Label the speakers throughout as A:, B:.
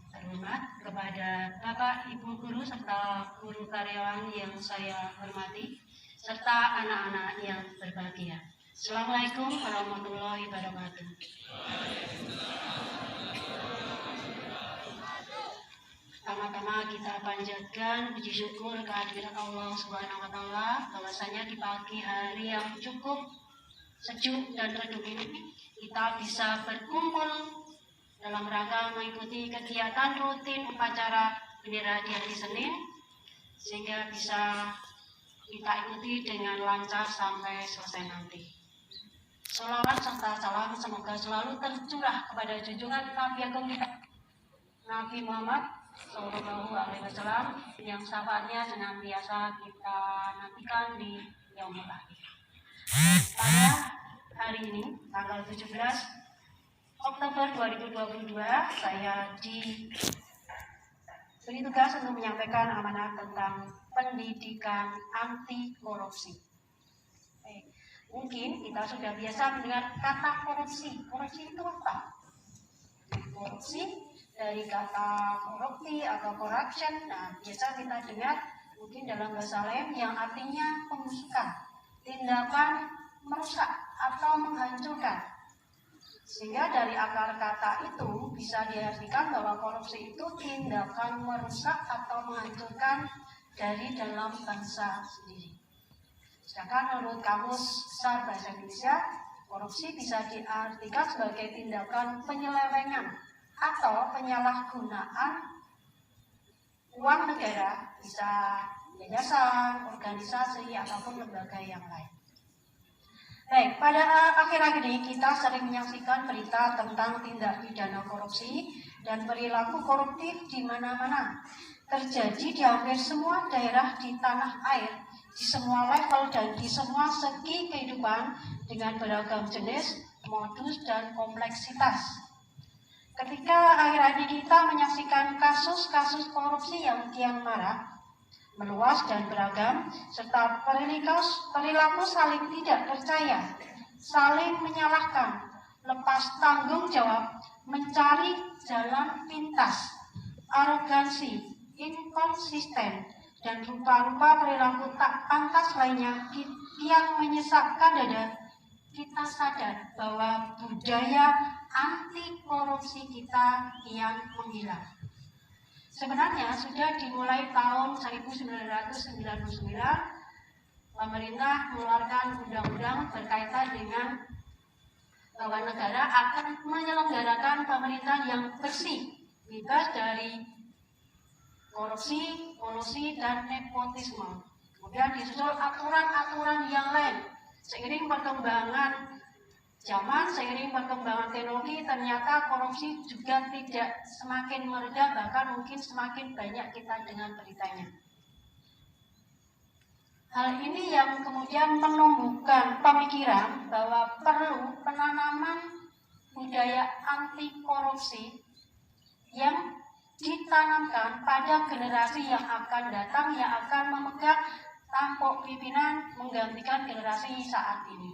A: terhormat, kepada Bapak, Ibu guru serta guru karyawan yang saya hormati, serta anak-anak yang berbahagia. Assalamualaikum warahmatullahi wabarakatuh. Pertama-tama kita panjatkan puji syukur kehadirat Allah Subhanahu wa Ta'ala, bahwasanya di pagi hari yang cukup sejuk dan redup ini kita bisa berkumpul dalam rangka mengikuti kegiatan rutin upacara bendera di hari Senin, sehingga bisa kita ikuti dengan lancar sampai selesai nanti. Sholawat serta salam semoga selalu tercurah kepada junjungan Nabi Agung kita, Nabi Muhammad Sallallahu Alaihi Wasallam, yang syafaatnya senantiasa kita nantikan di yaumul akhir. Pada hari ini, tanggal 17 Oktober 2022, saya diberi tugas untuk menyampaikan amanat tentang pendidikan anti korupsi. Mungkin kita sudah biasa mendengar kata korupsi. Korupsi itu apa? Korupsi dari kata korupsi atau corruption. Nah, biasa kita dengar mungkin dalam bahasa lain yang artinya pembusukan, tindakan merusak atau menghancurkan. Sehingga dari akar kata itu bisa diartikan bahwa korupsi itu tindakan merusak atau menghancurkan dari dalam bangsa sendiri. Sedangkan menurut Kamus Besar Bahasa Indonesia, korupsi bisa diartikan sebagai tindakan penyelewengan atau penyalahgunaan uang negara, bisa yayasan, organisasi, ataupun lembaga yang lain. Baik, pada akhir-akhir ini kita sering menyaksikan berita tentang tindak pidana korupsi dan perilaku koruptif di mana-mana. Terjadi di hampir semua daerah di tanah air, di semua level dan di semua segi kehidupan dengan beragam jenis, modus, dan kompleksitas. Ketika akhir-akhir ini kita menyaksikan kasus-kasus korupsi yang kian marak, meluas dan beragam, serta perilaku saling tidak percaya, saling menyalahkan, lepas tanggung jawab, mencari jalan pintas, arogansi, inkonsisten, dan rupa-rupa perilaku tak pantas lainnya yang menyesakkan dada, kita sadar bahwa budaya anti korupsi kita kian menghilang. Sebenarnya sudah dimulai tahun 1999, pemerintah mengeluarkan undang-undang berkaitan dengan bahwa negara akan menyelenggarakan pemerintahan yang bersih, bebas dari korupsi, kolusi, dan nepotisme. Kemudian disusul aturan-aturan yang lain. Seiring perkembangan zaman, seiring perkembangan teknologi, ternyata korupsi juga tidak semakin mereda, bahkan mungkin semakin banyak kita dengar beritanya. Hal ini yang kemudian menumbuhkan pemikiran bahwa perlu penanaman budaya anti korupsi yang ditanamkan pada generasi yang akan datang, yang akan memegang tampuk pimpinan menggantikan generasi saat ini.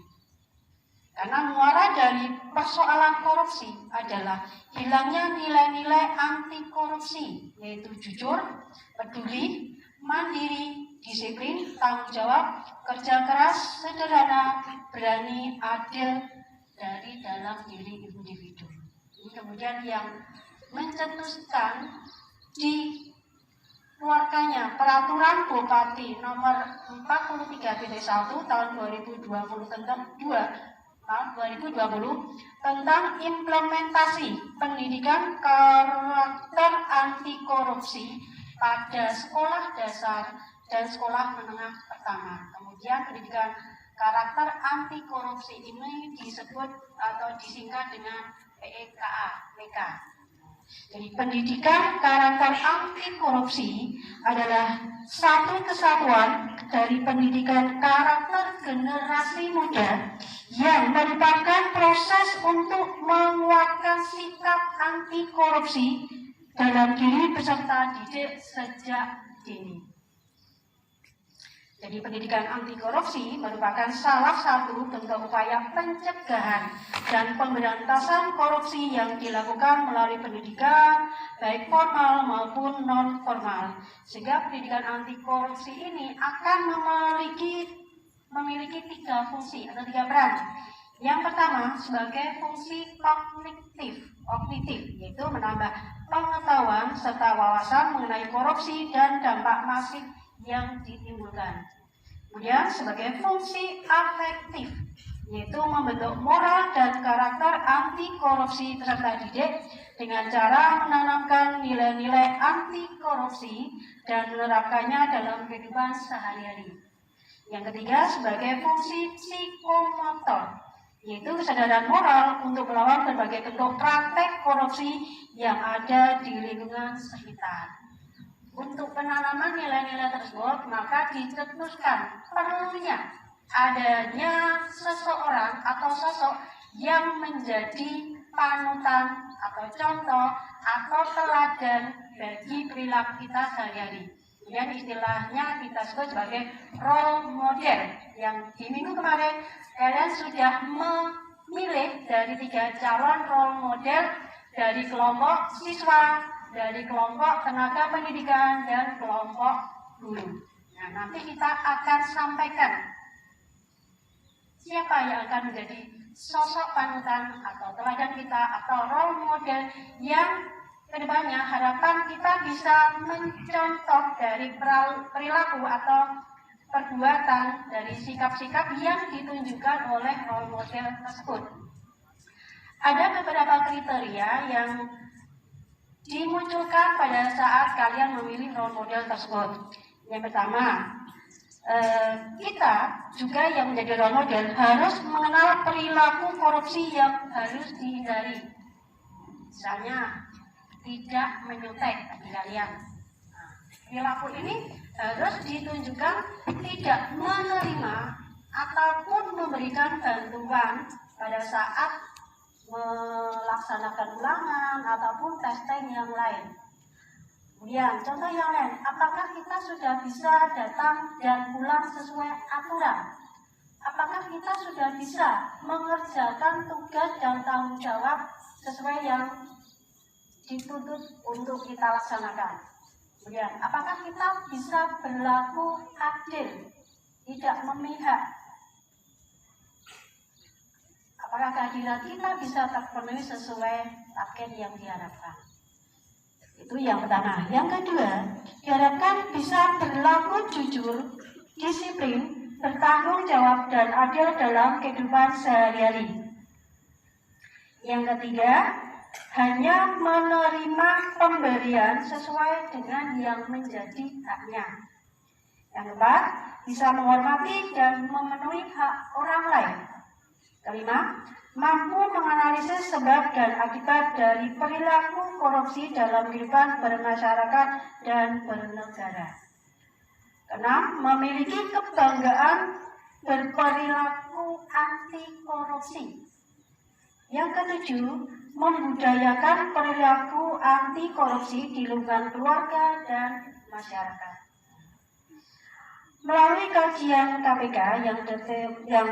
A: Karena muara dari persoalan korupsi adalah hilangnya nilai-nilai anti korupsi, yaitu jujur, peduli, mandiri, disiplin, tanggung jawab, kerja keras, sederhana, berani, adil dari dalam diri individu. Ini kemudian yang mencetuskan di keluarganya Peraturan Bupati nomor 43/1 tahun 2020 tentang implementasi pendidikan karakter anti korupsi pada sekolah dasar dan sekolah menengah pertama. Kemudian pendidikan karakter anti korupsi ini disebut atau disingkat dengan PKA. Jadi pendidikan karakter anti korupsi adalah satu kesatuan dari pendidikan karakter generasi muda yang merupakan proses untuk menguatkan sikap anti korupsi dalam diri peserta didik sejak dini. Jadi pendidikan anti korupsi merupakan salah satu bentuk upaya pencegahan dan pemberantasan korupsi yang dilakukan melalui pendidikan baik formal maupun non formal. Sehingga pendidikan anti korupsi ini akan memiliki 3 fungsi atau 3 peran. Yang pertama sebagai fungsi kognitif, yaitu menambah pengetahuan serta wawasan mengenai korupsi dan dampak masif yang ditimbulkan. Kemudian sebagai fungsi afektif, yaitu membentuk moral dan karakter anti korupsi peserta didik dengan cara menanamkan nilai-nilai anti korupsi dan menerapkannya dalam kehidupan sehari-hari. Yang ketiga sebagai fungsi psikomotor, yaitu kesadaran moral untuk melawan berbagai bentuk praktek korupsi yang ada di lingkungan sekitar. Untuk penanaman nilai-nilai tersebut, maka dicetuskan perlunya adanya seseorang atau sosok yang menjadi panutan atau contoh atau teladan bagi perilaku kita sehari-hari. Kemudian istilahnya kita sebut sebagai role model, yang di minggu kemarin kalian sudah memilih dari 3 calon role model dari kelompok siswa, dari kelompok tenaga pendidikan, dan kelompok guru. Nah, nanti kita akan sampaikan siapa yang akan menjadi sosok panutan atau teladan kita atau role model yang kedepannya harapan kita bisa mencontoh dari perilaku atau perbuatan dari sikap-sikap yang ditunjukkan oleh role model tersebut. Ada beberapa kriteria yang dimunculkan pada saat kalian memilih role model tersebut. Yang pertama, kita juga yang menjadi role model harus mengenal perilaku korupsi yang harus dihindari. Misalnya, tidak menyontek bagi kalian. Perilaku ini harus ditunjukkan tidak menerima ataupun memberikan bantuan pada saat melaksanakan ulangan ataupun testing yang lain. Kemudian contoh yang lain, apakah kita sudah bisa datang dan pulang sesuai aturan? Apakah kita sudah bisa mengerjakan tugas dan tanggung jawab sesuai yang dituntut untuk kita laksanakan? Kemudian, apakah kita bisa berlaku adil, tidak memihak? Apakah keadilan kita bisa terpenuhi sesuai target yang diharapkan? Itu yang pertama. Yang kedua, diharapkan bisa berlaku jujur, disiplin, bertanggung jawab, dan adil dalam kehidupan sehari-hari. Yang ketiga, hanya menerima pemberian sesuai dengan yang menjadi haknya. Yang keempat, bisa menghormati dan memenuhi hak orang lain. Kelima, mampu menganalisis sebab dan akibat dari perilaku korupsi dalam kehidupan bermasyarakat dan bernegara. Keenam, memiliki kebanggaan berperilaku anti korupsi. Yang ketujuh, membudayakan perilaku anti korupsi di lingkungan keluarga dan masyarakat. Melalui kajian KPK yang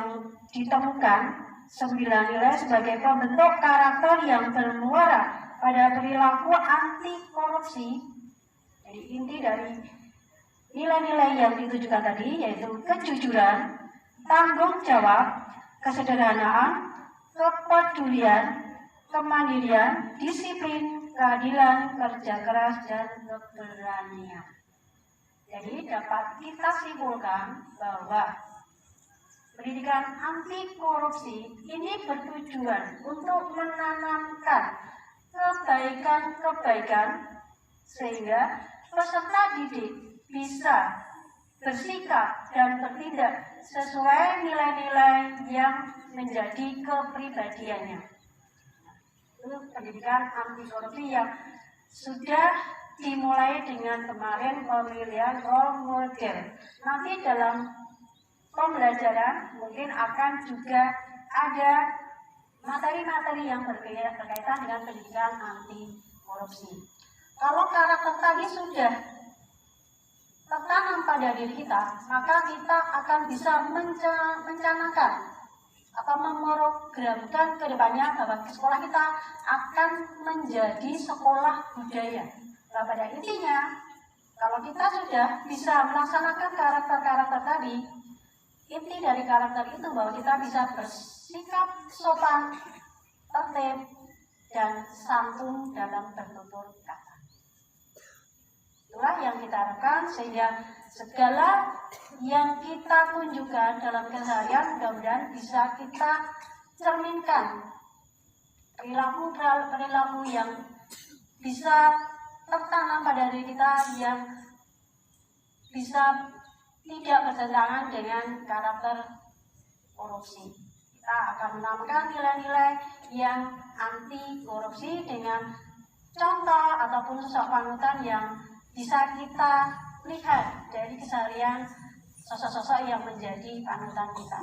A: ditemukan 9 nilai sebagai pembentuk karakter yang bermuara pada perilaku anti korupsi. Jadi inti dari nilai-nilai yang ditujukan tadi yaitu kejujuran, tanggung jawab, kesederhanaan, kepedulian, kemandirian, disiplin, keadilan, kerja keras, dan keberanian. Jadi dapat kita simpulkan bahwa pendidikan anti korupsi ini bertujuan untuk menanamkan kebaikan-kebaikan sehingga peserta didik bisa bersikap dan bertindak sesuai nilai-nilai yang menjadi kepribadiannya. Itu pendidikan anti korupsi yang sudah dimulai dengan kemarin pemilihan role model. Nanti dalam pembelajaran mungkin akan juga ada materi-materi yang berkaitan dengan pendidikan anti korupsi. Kalau karakter tadi sudah tertanam pada diri kita, maka kita akan bisa mencanangkan atau memprogramkan ke depannya bahwa sekolah kita akan menjadi sekolah budaya. Nah, pada intinya, kalau kita sudah bisa melaksanakan karakter-karakter tadi, inti dari karakter itu bahwa kita bisa bersikap sopan, tertib, dan santun dalam bertutur kata. Itulah yang kita harapkan, sehingga segala yang kita tunjukkan dalam keseharian mudah-mudahan bisa kita cerminkan perilaku yang bisa tertanam pada diri kita, yang bisa tidak bertentangan dengan karakter korupsi. Kita akan menanamkan nilai-nilai yang anti korupsi dengan contoh ataupun sosok panutan yang bisa kita lihat dari keseharian sosok-sosok yang menjadi panutan kita.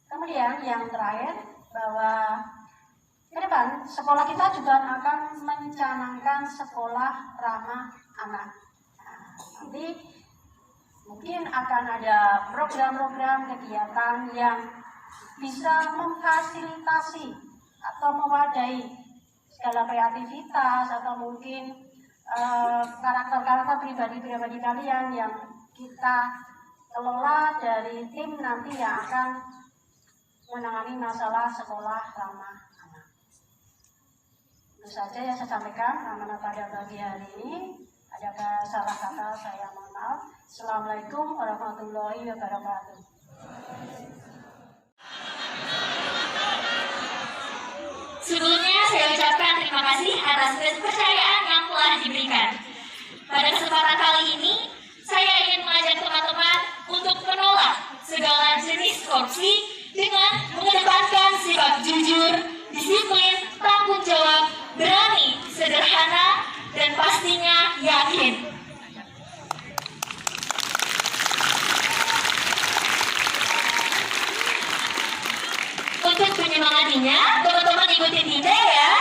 A: Kemudian yang terakhir, bahwa ke depan sekolah kita juga akan mencanangkan sekolah ramah anak. Nah, nanti mungkin akan ada program-program kegiatan yang bisa memfasilitasi atau mewadahi segala kreativitas atau mungkin karakter-karakter pribadi-pribadi kalian yang kita kelola dari tim nanti yang akan menangani masalah sekolah ramah anak. Itu saja yang saya sampaikan pada pagi hari ini. Adakah salah kata saya mohon maaf. Assalamualaikum warahmatullahi wabarakatuh.
B: Sebelumnya saya ucapkan terima kasih atas kepercayaan yang telah diberikan. Pada kesempatan kali ini, saya ingin mengajak teman-teman untuk menolak segala jenis korupsi dengan mengedepankan sikap jujur, disiplin, tanggung jawab, berani, sederhana, dan pastinya yakin. Untuk menyemangatinya, teman-teman ikutin Dinda ya.